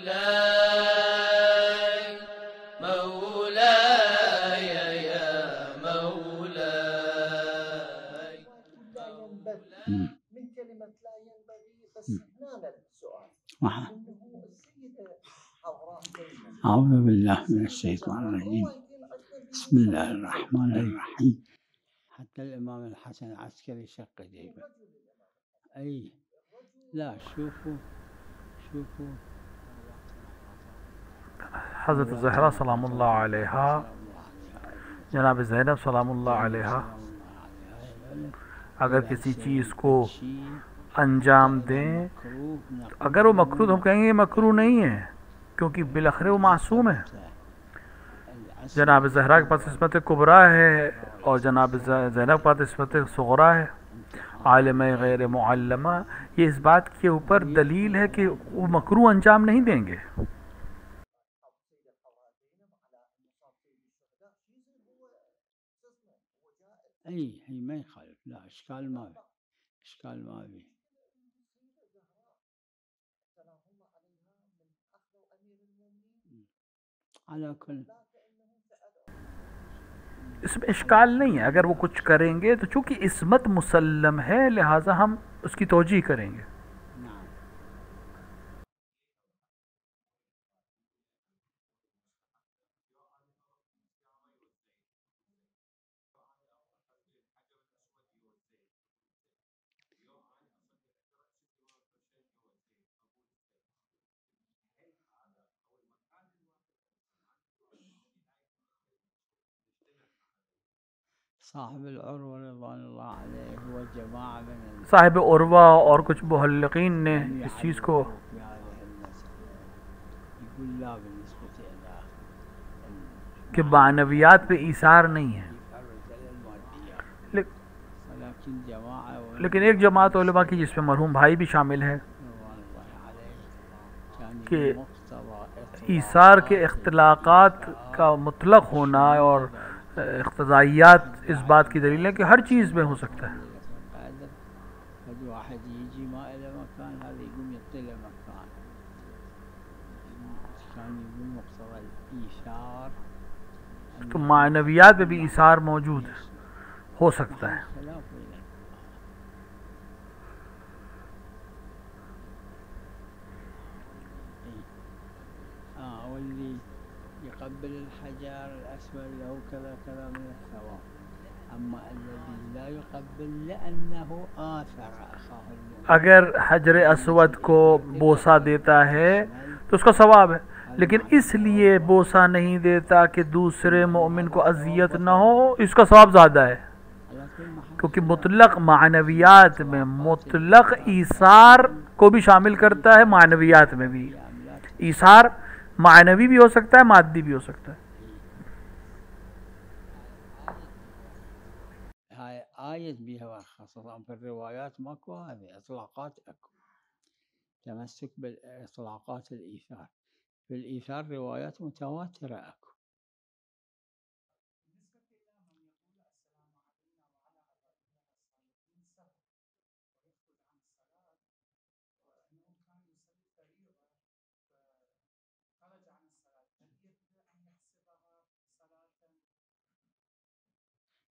مولاي مولاي يا مولاي. لا ينبغي من كلمة لا ينبغي، بس هنا السؤال إنه السيدة حوراء دائما. أعوذ بالله من الشيطان الرجيم. بسم الله الرحمن الرحيم. حتى الإمام الحسن العسكري شق جيبه. أي لا شوفوا حضرت زہرا سلام اللہ علیہا، جناب زینب سلام اللہ علیہا اگر کسی چیز کو انجام دیں، اگر وہ مکروہ، ہم کہیں گے مکروہ نہیں ہے، کیونکہ بالاخره وہ معصوم ہے. جناب زہرا کے پاس عصمت کبریٰ ہے اور جناب زینب کے پاس عصمت صغریٰ ہے، عالم غیر معلمہ. یہ اس بات کے اوپر دلیل ہے کہ وہ مکروہ انجام نہیں دیں گے. أي ما يخالف، لا إشكال ما في. على كل اس میں اشکال نہیں ہے، اگر وہ کچھ کریں گے تو چونکہ عصمت مسلم ہے لہٰذا ہم اس کی توجیہ کریں گے. صاحب العروة رضوان الله عليه هو جماعة من صاحب عروہ اور کچھ محلقین نے اس چیز کو يقول لا بالنسبة إلى کہ معنویات پہ ایثار نہیں ہے، لیکن ایک جماعت علماء کی جس میں مرحوم بھائی بھی شامل ہے کہ ایثار کے اختلاقات کا مطلق ہونا اور اقتضائیات اس بات کی دلیل ہے کہ ہر چیز میں ہو سکتا ہے. واحد يجي ما إلى مكان هذا يقوم يطلع مكان، كان يقول مقتضى الإيثار تو معنویات میں بھی ایثار موجود ہو سکتا ہے. واللي يقبل الحجر الأسود له كذا كذا من الثواب، أما الذي لا يقبل لأنه آثر أخاه المؤمن. اگر حجر اسود کو بوسہ دیتا ہے تو اس کا ثواب ہے، لیکن اس لیے بوسہ نہیں دیتا کہ دوسرے مومن کو اذیت نہ ہو، اس کا ثواب زیادہ ہے، کیونکہ مطلق معنویات میں مطلق ایثار کو بھی شامل کرتا ہے. معنویات میں بھی ایثار معنوی بھی ہو سکتا ہے، مادی بھی ہو سکتا ہے. هاي آية بها خاصة في الروايات ماكو هذه إطلاقات، أكو تمسك بالإطلاقات الإيثار. في الإيثار روايات متواترة أكو.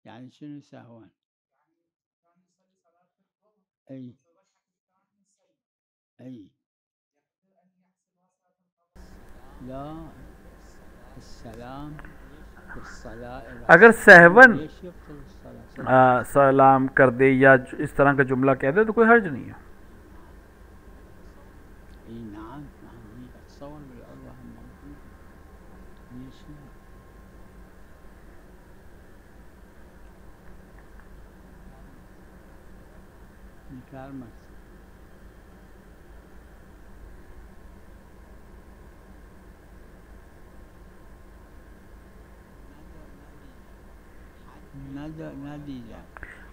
يعني شنو سهوا؟ أي لا السلام اگر سہون سلام کر دے یا اس طرح کا جملہ کہہ دے تو کوئی حرج نہیں ہے. نعم اتصور بالعروة موجود. انكار مكتوب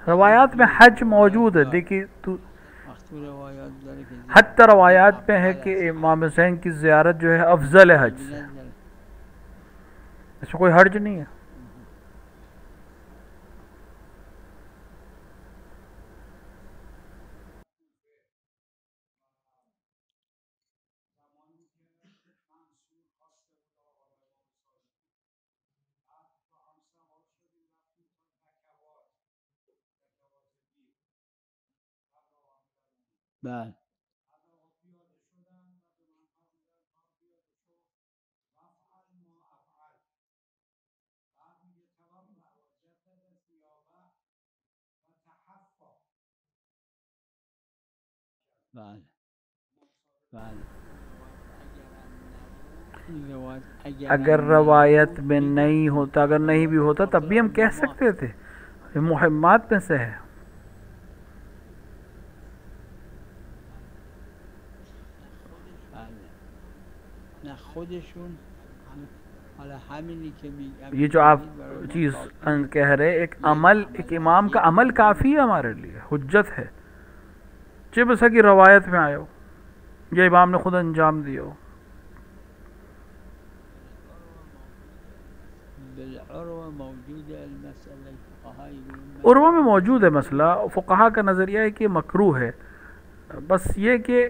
روایات میں حج موجود ہے. دیکھیے حتی روایات میں ہے کہ امام حسین کی زیارت جو ہے افضل ہے حج سے، اس میں کوئی حرج نہیں ہے. بله بله بله اگر روایت میں نہیں ہوتا، اگر نہیں بھی ہوتا تب بھی ہم کہہ سکتے تھے، یہ مہمات میں سے ہے۔ خودشون حالا همینی که میگم یہ جو آپ چیز کہہ رہے، ایک عمل، ایک امام کا عمل کافی ہے ہمارے لیے، حجت ہے، چاہے بس کہ روایت میں آئے ہو یا امام نے خود انجام دیا ہو۔ بالعروة موجودة المسألة الفقهاء يقولون عروہ میں موجود ہے مسئلہ، فقہا کا نظریہ ہے کہ مکروہ ہے، بس یہ کہ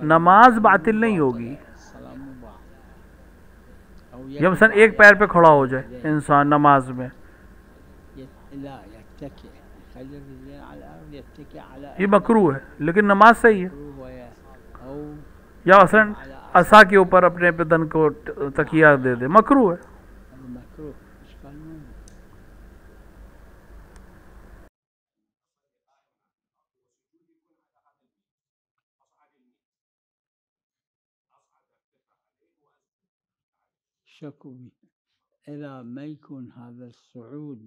نماز باطل نہیں ہوگی۔ السلام بعض أو یا مثلا ایک پیر پہ کھڑا ہو جائے انسان نماز میں، لا يتكئ يخلي الرجلين على الأرض يتكئ على یہ مکروہ ہے، لیکن نماز صحیح ہے۔ أو یا مثلا عصا کے اوپر اپنے بدن کو تکیہ دے دے، مکروہ ہے۔ مكروه إشكال منه. شكوا به إذا ما يكون هذا الصعود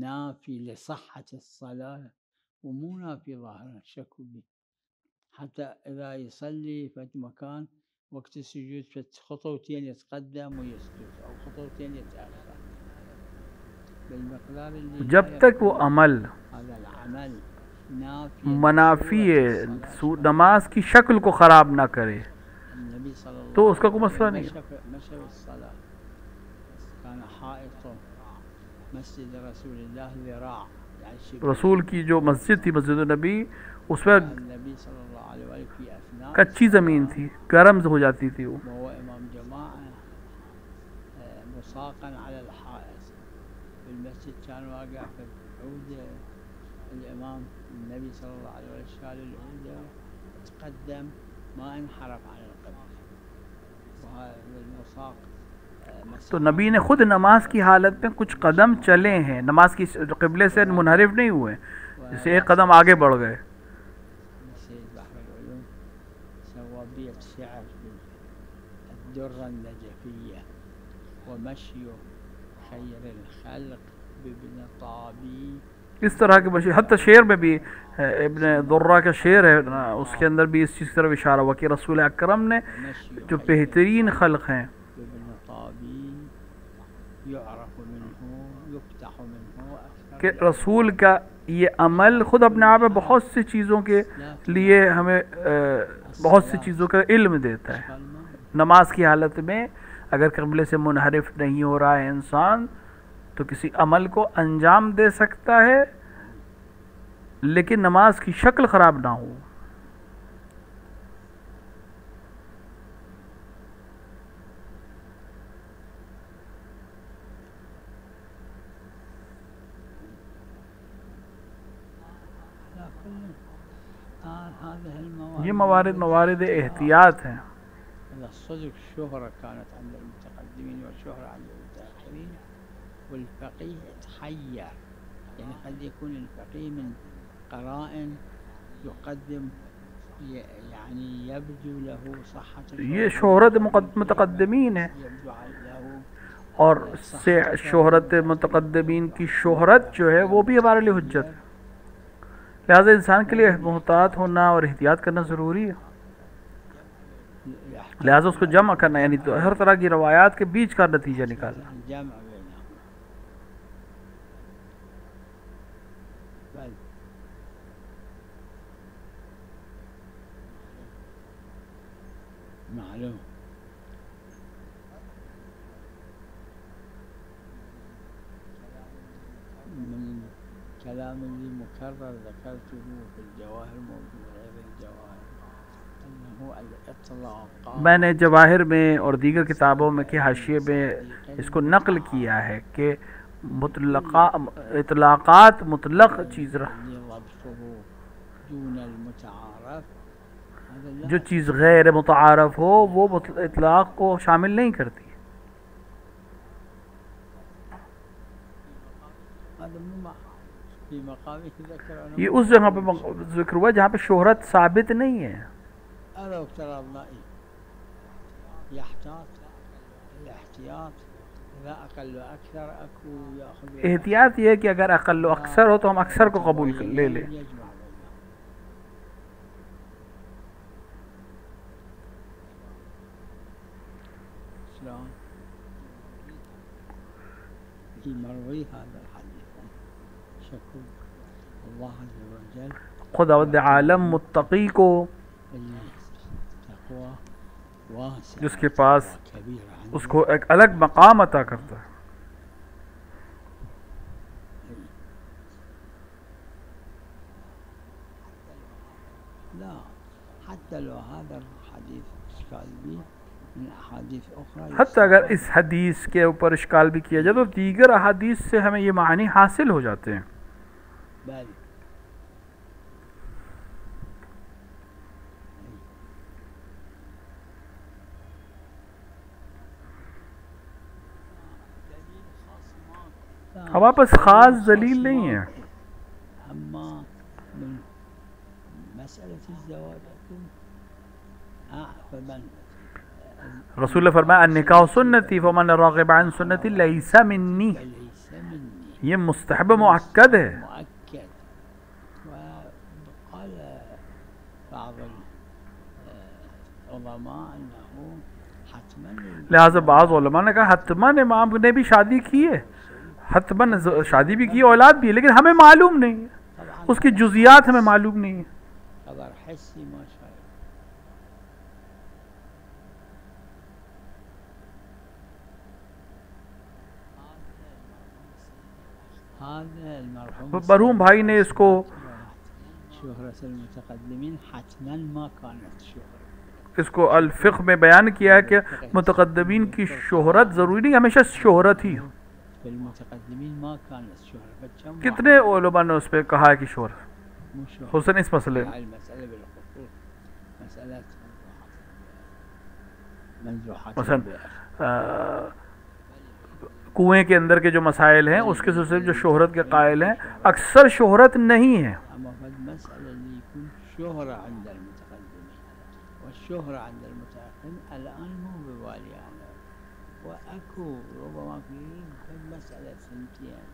نافي لصحة الصلاة ومو نافي ظاهرا، شكوا به حتى إذا يصلي في مكان وقت السجود في خطوتين يتقدم ويسجد أو خطوتين يتأخر بالمقدار اللي جب تک وہ عمل هذا العمل نافي منافی ہے، نماز کی شکل کو خراب نہ کرے، النبي صلى الله تو اس کا کوئی عليه مسئلہ وسلم نہیں۔ مشى بالصلاة كان حائط مسجد رسول الله ذراع يعني شبه رسول کی جو مسجد تھی، مسجد النبی، اس میں النبي صلى الله عليه وآله في أثناء کچی زمین تھی، گرم ہو جاتی تھی وہ۔ وهو إمام جماعة مساقا على الحائط في المسجد، كان واقع في العودة الإمام النبي صلى الله عليه وسلم شال العودة تقدم ما انحرف عن القبلة، وهذا المساق تو نبی نے خود نماز کی حالت میں کچھ قدم چلے ہیں، نماز کی قبلے سے منحرف نہیں ہوئے، جیسے ایک قدم آگے بڑھ گئے۔ سيد بحر العلوم سوى بيت شعر الدرة النجفية ومشي خير الخلق بابن طابي، اس طرح کے مشہور، حتی شعر میں بھی ابن درہ کا شعر ہے، اس کے اندر بھی اس چیز کی طرف اشارہ ہوا کہ رسول اکرم نے جو بہترین خلق ہیں، بابن طابي يعرف منه يفتح منه أكثر کہ رسول کا یہ عمل خود اپنے آپ میں بہت سی چیزوں کے لیے ہمیں بہت سی چیزوں کا علم دیتا ہے۔ نماز کی حالت میں اگر قبلے سے منحرف نہیں ہو رہا ہے انسان تو کسی عمل کو انجام دے سکتا ہے، لیکن نماز کی شکل خراب نہ ہو۔ یہ موارد احتیاط ہیں۔ الصدق الشهرة كانت عند المتقدمين والشهرة عند المتأخرين، والفقيه تحير، يعني قد يكون الفقيه من قرائن يقدم يعني يبدو له صحة یہ شہرت متقدمین ہے، يبدو له اور سے شہرت متقدمین کی شہرت جو ہے وہ بھی ہمارے لیے حجت ہے، لہٰذا انسان کے لیے محتاط ہونا اور احتیاط کرنا ضروری ہے، لہٰذا اس کو جمع کرنا، یعنی تو ہر طرح کی روایات کے بیچ کا نتیجہ نکالنا۔ الجمع بينهم. بل معلوم من كلام اللي مكرر ذكرته في الجواهر موجود غير الجواهر أنه الإطلاق میں نے جواہر میں اور دیگر کتابوں میں کے حاشیے میں اس کو نقل کیا ہے کہ اطلاقات مطلق چیز ضبطه دون المتعارف هذا لا جو چیز غیر متعارف ہو وہ اطلاق کو شامل نہیں کرتی. هذا مو في مقامه ذكر أنا یہ اس جگہ پہ ذکر ہوا جہاں پہ شہرت ثابت نہیں ہے. أنا افترضنا يحتاط الاحتياط إذا أقل وأكثر أكو يأخذ احتیاط یہ ہے کہ اگر اقل و اکثر ہو تو ہم اکثر کو قبول لے لیں. يجمع بينهم شلون في مروي هذا الحديث شكر الله عز وجل خداوند عالم متقی کو تقوى واسع جس کے پاس كبير اس کو ایک الگ مقام عطا کرتا ہے. لا حتى لو هذا الحديث اشكال به من احاديث اخرى حتیٰ اگر اس حدیث کے اوپر اشکال بھی کیا جائے تو دیگر احادیث سے ہمیں یہ معنی حاصل ہو جاتے ہیں. بل ہمارے پاس خاص دلیل نہیں ہے. اما من مسألة الزواج فمن رسول اللہ فرمایا النکاح سنتی فمن راغب عن سنتی لیس منی، فليس مني یہ مستحب مؤکد ہے. مؤكد. وقال بعض العلماء انه حتما لہٰذا بعض علماء نے کہا حتماً امام نے بھی شادی کی ہے، حتماً شادی بھی کی، اولاد بھی ہے، لیکن ہمیں معلوم نہیں ہے، طبعا اس کی جزیات ہمیں معلوم نہیں ہے. خبر حسي ما شاء الله. هذا المرحوم مرحوم بھائی نے اس کو شهرة المتقدمين حتما ما كانت شهرة. اس کو الفقہ میں بیان کیا ہے کہ متقدمین کی شہرت ضروری نہیں، ہمیشہ شہرت ہی. في المتقدمين ما كانت شهرة. فكم کتنے علماء نے اس پہ کہا ہے کہ شہرت مو شهرة. حسن اس مسئلے میں. المسألة بالخصوص مسألة منزوحات مثلا البئر. کنویں کے اندر کے جو مسائل ہیں اس کے سلسلے جو شہرت کے قائل ہیں اکثر شہرت نہیں ہے. أما فالمسألة اللي يكون شهرة عند المتقدمين والشهرة عند المتأخرين الآن مو بوالي على وأكو ربما في المسألة سنتين.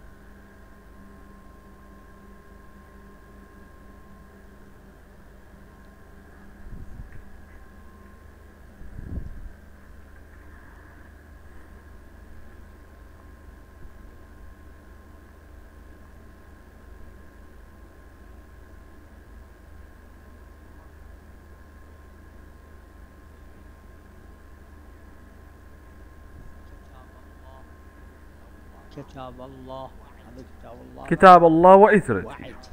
كتاب الله هذا كتاب الله کتاب اللہ و عزرت. وعترت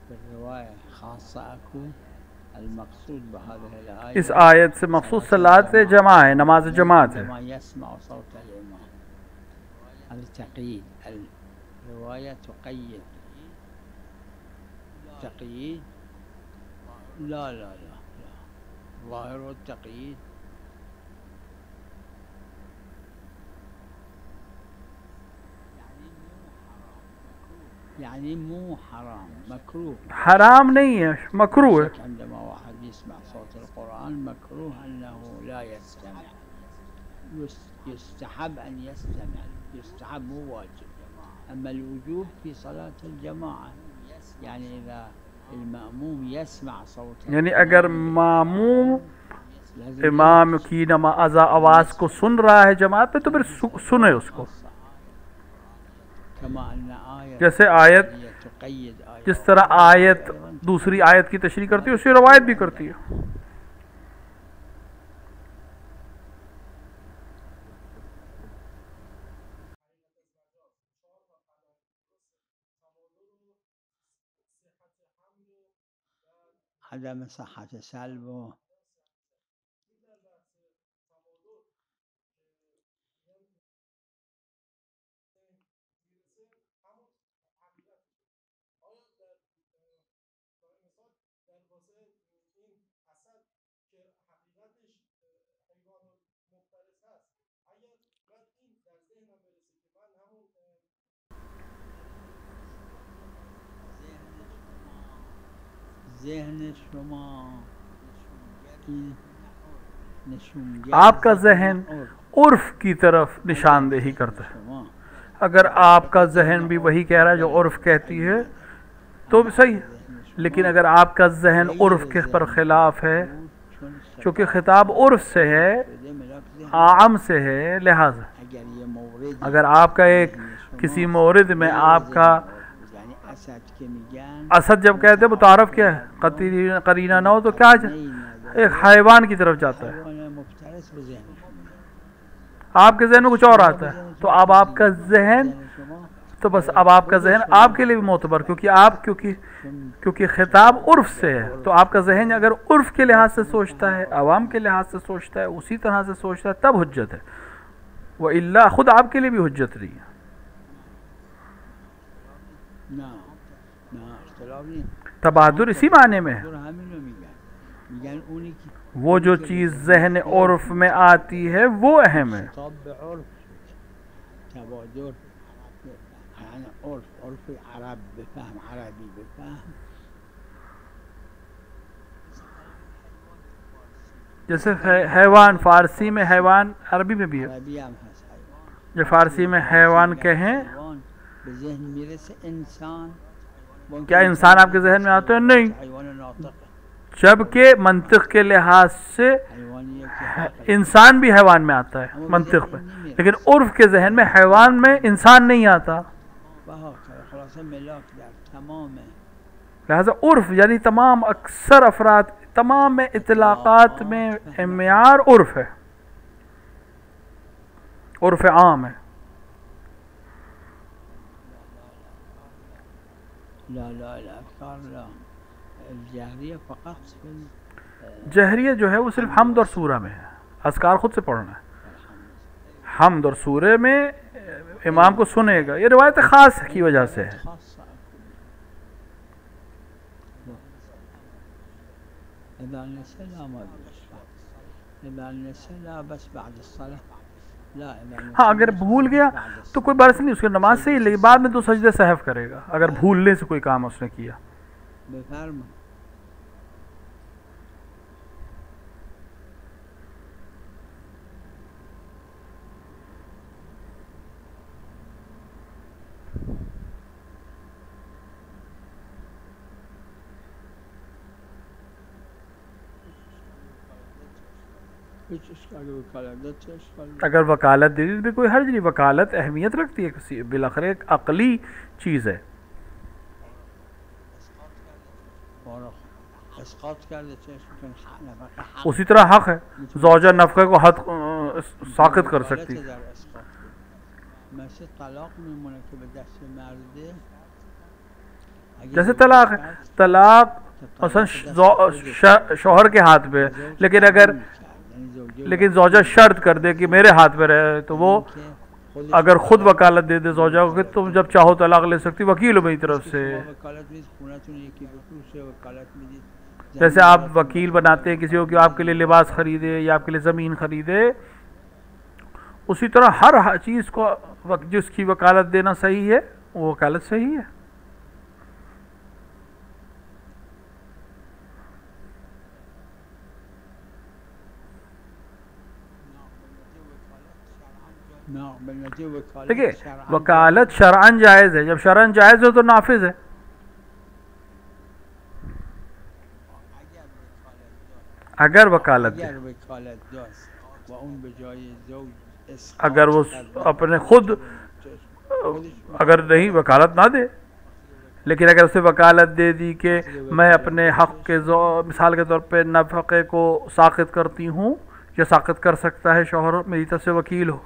بالرواية خاصة أكو المقصود بهذه الآية اس آیت سے مخصوص صلاۃ جمع ہے، نماز جماعت ہے. عندما يسمع صوت الإمام هذا تقييد. الرواية تقيد تقييد لا لا لا لا ظاهر التقييد يعني مو حرام مكروه. حرام نہیں ہے، مکروہ ہے. عندما واحد يسمع صوت القرآن مكروه أنه لا يستمع. يستحب أن يستمع، يستحب مو واجب. أما الوجوب في صلاة الجماعة يعني إذا المأموم يسمع صوت یعنی اگر ماموم لازم امام کی نماز آواز کو سن رہا ہے جماعت پہ تو پھر سنے اس کو. كما أن آية جیسے آیت هي تقيد آية جس طرح آیت دوسری آیت کی تشریح کرتی ہے اسی روایت بھی کرتی ہے. عدم صحة سلبه ذہن شما آپ کا ذہن عرف کی طرف نشاندہی کرتا ہے. اگر آپ کا ذہن بھی وہی کہہ رہا ہے جو عرف کہتی ہے تو بھی صحیح ہے، لیکن اگر آپ کا ذہن عرف کے پر خلاف ہے، چونکہ خطاب عرف سے ہے، عام سے ہے، لہذا اگر آپ کا ایک کسی مورد میں آپ کا اسد جب کہتے ہیں متعارف کیا ہے، قرینہ نہ ہو تو کیا ایک حیوان کی طرف جاتا ہے. آپ کے ذہن میں کچھ اور آتا ہے تو اب آپ کا ذہن تو بس اب آپ کا ذہن آپ کے لیے بھی معتبر، کیونکہ خطاب عرف سے ہے تو آپ کا ذہن اگر عرف کے لحاظ سے سوچتا ہے، عوام کے لحاظ سے سوچتا ہے، اسی طرح سے سوچتا ہے تب حجت ہے، وَإِلَّا خود آپ کے لیے بھی حجت نہیں ہے. تبادر اسی معنی میں ہے، وہ جو چیز ذہن عرف میں آتی ہے وہ اہم ہے. جیسے حیوان فارسی میں حیوان عربی میں بھی ہے، جو فارسی میں حیوان کہیں کیا انسان آپ کے ذہن میں آتے ہیں؟ نہیں، جبکہ منطق کے لحاظ سے انسان بھی حیوان میں آتا ہے منطق میں، لیکن عرف کے ذہن میں حیوان میں انسان نہیں آتا. لہذا عرف یعنی تمام اکثر افراد تمام اطلاقات میں معیار عرف ہے، عرف عام ہے. جہریہ جو ہے وہ صرف حمد اور سورہ میں ہے، اذکار خود سے پڑھنا ہے. حمد اور سورہ میں امام کو سنے گا، یہ روایت خاص کی وجہ سے ہے. ہاں اگر بھول گیا تو کوئی برس نہیں، اس کی نماز سے ہی، لیکن بعد میں تو سجدے سہو کرے گا اگر بھولنے سے کوئی کام اس نے کیا. اگر وکالت دے دی کوئی حرج نہیں، وکالت اہمیت رکھتی ہے، کسی بالاخره ایک عقلی چیز ہے. اسی طرح حق ہے، زوجہ نفقے کو حد ساقط کر سکتی. جیسے طلاق ہے، طلاق مثلا شوہر کے ہاتھ پہ، لیکن زوجہ شرط کر دے کہ میرے ہاتھ پہ رہے، تو وہ اگر خود وکالت دے دے زوجہ کو کہ تم جب چاہو طلاق لے سکتی، وکیل ہو میری طرف سے. جیسے آپ وکیل بناتے ہیں کسی کو کہ آپ کے لیے لباس خریدے یا آپ کے لیے زمین خریدے، اسی طرح ہر چیز کو جس کی وکالت دینا صحیح ہے وہ وکالت صحیح ہے. دیکھیے وکالت شرعاً جائز ہے، جب شرعاً جائز ہے تو نافذ ہے. اگر وکالت دے، اگر وہ اپنے خود اگر نہیں وکالت نہ دے، لیکن اگر اسے وکالت دے دی کہ میں اپنے حق کے مثال کے طور پہ نفقے کو ساقط کرتی ہوں یا ساقط کر سکتا ہے شوہر، میری طرف سے وکیل ہو.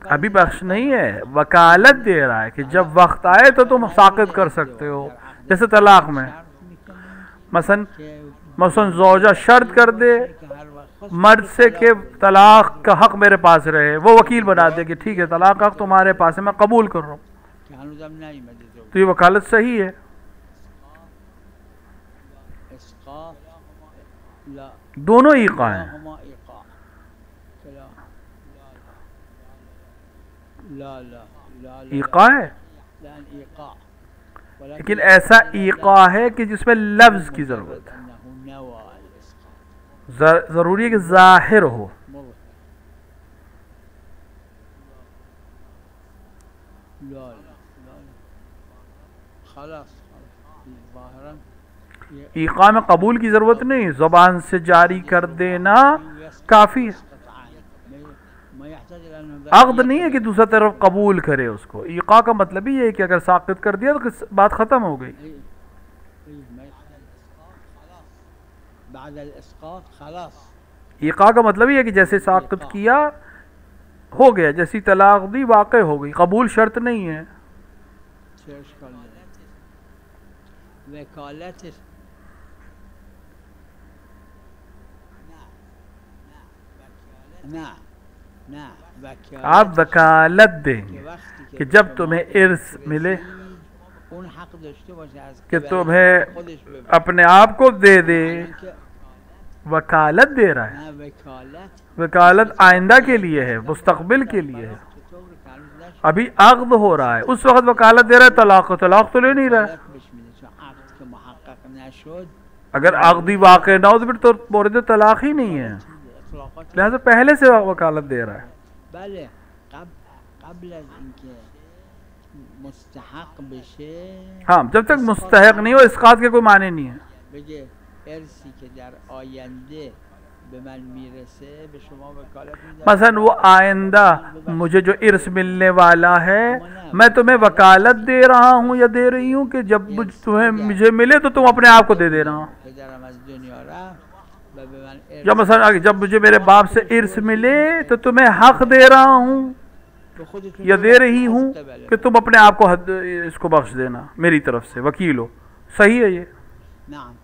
ابھی بخش نہیں ہے، وکالت دے رہا ہے کہ جب وقت آئے تو تم ساقط کر سکتے ہو. جیسے طلاق میں مثلا زوجہ شرط کر دے مرد سے کہ طلاق کا حق میرے پاس رہے، وہ وکیل بنا دے کہ ٹھیک ہے طلاق کا حق تمہارے پاس ہے، میں قبول کر رہا ہوں، تو یہ وکالت صحیح ہے. اسقاط لا دونوں ایقاع ہیں. كلاهما ايقاع لا لا لا ایقاع ہے لان ايقاع لیکن ایسا ایقاع ہے کہ جس میں لفظ کی ضرورت ہے. انه نوى الاسقاط ضروری ہے کہ ظاہر ہو. مر لا خلاص ظاهرا ایقاع میں قبول کی ضرورت نہیں، زبان سے جاری کر دینا کافی ہے. ما يحتاج الى انه عقد نہیں ہے کہ دوسرا طرف قبول کرے اس کو. ایقاع کا مطلب ہی ہے کہ اگر ساقط کر دیا تو بات ختم ہو گئی. ما يحتاج خلاص بعد الاسقاط خلاص ایقاع کا مطلب ہی ہے کہ جیسے ساقط کیا ہو گیا، جیسی طلاق دی واقع ہو گئی. قبول شرط نہیں ہے. چه اشکال داره وکالتش نه آپ وکالت دیں گے کہ جب تمہیں ارث ملے اون حق داشته باشه از کہ تمہیں اپنے آپ کو دے دے. وکالت دے رہا ہے. نه وکالت وکالت آئندہ کے لیے ہے، مستقبل کے لیے ہے. ابھی عقد ہو رہا ہے، اس وقت وکالت دے رہا ہے. طلاق تو لے نہیں رہا ہے. بهش میده چون عقد که محقق نشد اگر عقدی واقع نہ ہو تو پھر تو مورد طلاق ہی نہیں ہے. اطلاقات لہذا پہلے سے وکالت دے رہا ہے. بله قبل از اینکه مستحق بشه ہاں جب تک مستحق نہیں ہو اسقاط کے کوئی معنی نہیں ہے. بگه ارثی که در آینده به من میرسه به شما وکالت میدم. مثلا وہ آئندہ مجھے جو ارث ملنے والا ہے میں تمہیں وکالت دے رہا ہوں یا دے رہی ہوں کہ جب تمہیں مجھے ملے تو تم اپنے آپ کو دے دینا. پدرم از دنیا رفت و به من ارث یا مثلا جب مجھے میرے باپ سے ارث ملے تو تمہیں حق دے رہا ہوں به خودتون یا دے رہی ہوں کہ تم اپنے آپ کو اس کو بخش دینا میری طرف سے وکیل ہو. صحیح ہے یہ. نعم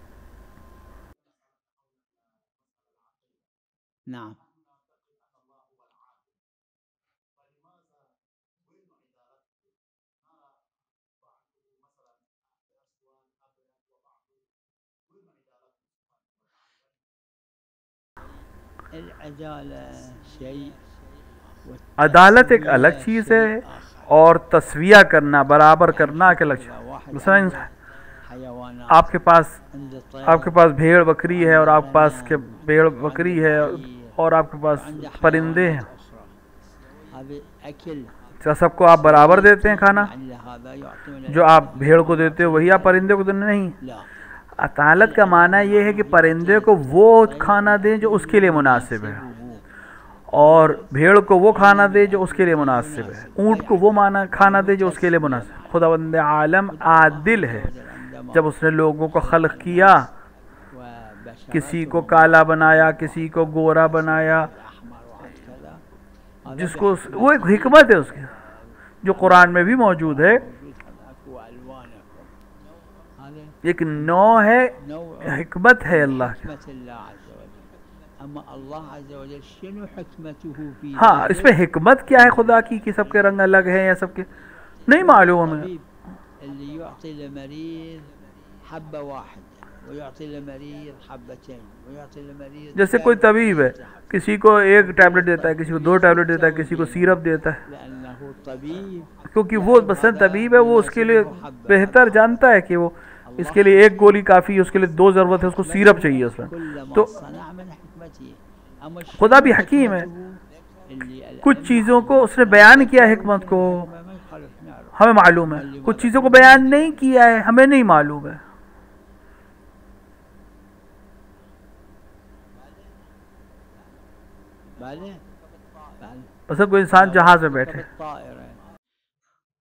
نعم العدالة شيء عدالت ایک الگ چیز ہے اور تسویہ کرنا، برابر کرنا ایک الگ چیز. مثلا حيوانات آپ کے پاس عند آپ کے پاس بھیڑ بکری ہے اور آپ کے پاس کے بھیڑ بکری ہے اور آپ کے پاس پرندے ہیں. هذا أكل کیا سب کو آپ برابر دیتے ہیں کھانا؟ يعني هذا يعطون جو آپ بھیڑ کو دیتے ہو وہی آپ پرندے کو دیتے نہیں. لا عدالت کا معنی یہ ہے کہ پرندے کو وہ کھانا دیں جو اس کے لیے مناسب ہے اور بھیڑ کو وہ کھانا دے جو اس کے لیے مناسب ہے. اونٹ کو وہ کھانا دے جو اس کے لیے مناسب ہے. خداوند عالم عادل ہے. جب اس نے لوگوں کو خلق کیا، کسی کو کالا بنایا، کسی کو گورا بنایا، جس کو وہ ایک حکمت ہے اس کی جو قرآن میں بھی موجود ہے. ایک نوع ہے، حکمت ہے اللہ کی. حكمة الله عز وجل. أما الله عز وجل شنو حكمته في ہاں اس میں حکمت کیا ہے خدا کی کہ سب کے رنگ الگ ہیں یا سب کے نہیں معلوم ہمیں. الطبيب اللي يعطي لمريض حبة واحدة ويعطي لمريض حبتين ويعطي لمريض جیسے کوئی طبیب ہے، کسی کو ایک ٹیبلٹ دیتا ہے، کسی کو 2 ٹیبلٹ دیتا ہے، کسی کو سیرپ دیتا ہے، لأنه طبيب کیونکہ وہ مثلا طبیب ہے، وہ اس کے لیے بہتر جانتا ہے کہ وہ اس کے لیے ایک گولی کافی ہے، اس کے لیے 2 ضرورت ہے، اس کو سیرپ چاہیے اصلا. كل تو ما صنع من حكمته. أما خدا بھی حکیم ہے. اللي کچھ چیزوں کو اس نے بیان کیا حکمت کو ما يخالف نعرف ہمیں معلوم ہے، کچھ چیزوں کو بیان نہیں کیا ہے ہمیں نہیں معلوم ہے. بله بله مثلا کوئی انسان جہاز میں بیٹھے، الطائرة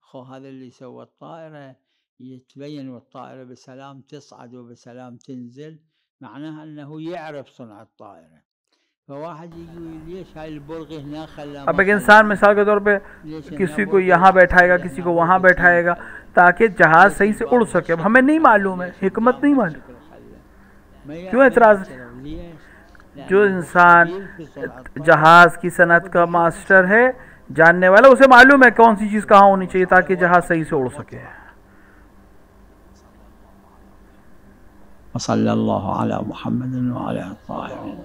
خو هذا اللي سوى الطائرة يتبين والطائرة بسلام تصعد وبسلام تنزل معناها أنه يعرف صنع الطائرة. فواحد يقول ليش هاي البرغي هنا خلى اب ایک انسان مثال کے طور پہ کسی کو یہاں بیٹھائے گا، کسی کو وہاں بیٹھائے گا تاکہ جہاز صحیح سے اڑ سکے. اب ہمیں نہیں معلوم ہے، حکمت نہیں معلوم. کیوں اعتراض؟ جو انسان جہاز کی صنعت کا ماسٹر ہے، جاننے والا، اسے معلوم ہے کون سی چیز کہاں ہونی چاہیے تاکہ جہاز صحیح سے اڑ سکے. وصلى الله على محمد وعلى الطاهرين.